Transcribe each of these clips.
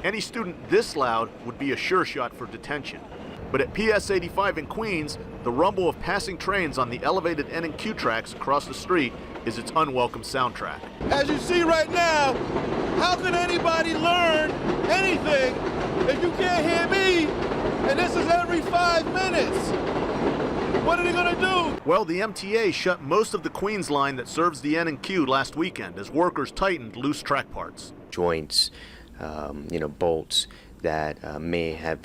Any student this loud would be a sure shot for detention. But at PS 85 in Queens, the rumble of passing trains on the elevated N and Q tracks across the street is its unwelcome soundtrack. As you see right now, how can anybody learn anything if you can't hear me? And this is every 5 minutes. What are they gonna do? Well, the MTA shut most of the Queens line that serves the N and Q last weekend as workers tightened loose track parts. Joints, bolts that may have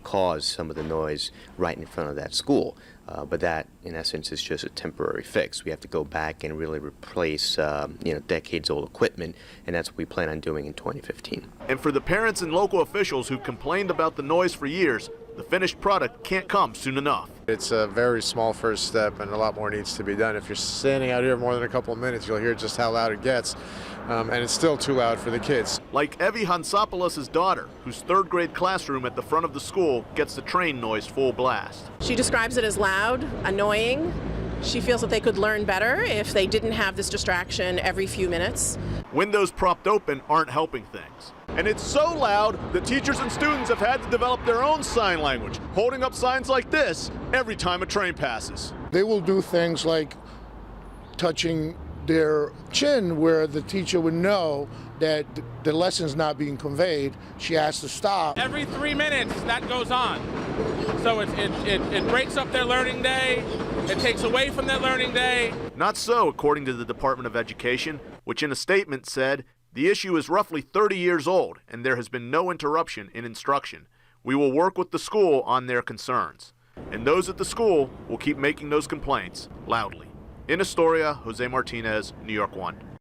caused some of the noise right in front of that school. But that, in essence, is just a temporary fix. We have to go back and really replace, decades-old equipment, and that's what we plan on doing in 2015. And for the parents and local officials who complained about the noise for years, the finished product can't come soon enough. It's a very small first step, and a lot more needs to be done. If you're standing out here more than a couple of minutes, you'll hear just how loud it gets, and it's still too loud for the kids. Like Evie Hansopoulos' daughter, whose third-grade classroom at the front of the school gets the train noise full blast. She describes it as loud, annoying. She feels that they could learn better if they didn't have this distraction every few minutes. Windows propped open aren't helping things. And it's so loud that teachers and students have had to develop their own sign language, holding up signs like this every time a train passes. They will do things like touching their chin where the teacher would know that the lesson's not being conveyed. She has to stop. Every 3 minutes that goes on. So it breaks up their learning day, it takes away from their learning day. Not so, according to the Department of Education, which in a statement said, the issue is roughly 30 years old and there has been no interruption in instruction. We will work with the school on their concerns. And those at the school will keep making those complaints loudly. In Astoria, Jose Martinez, New York 1.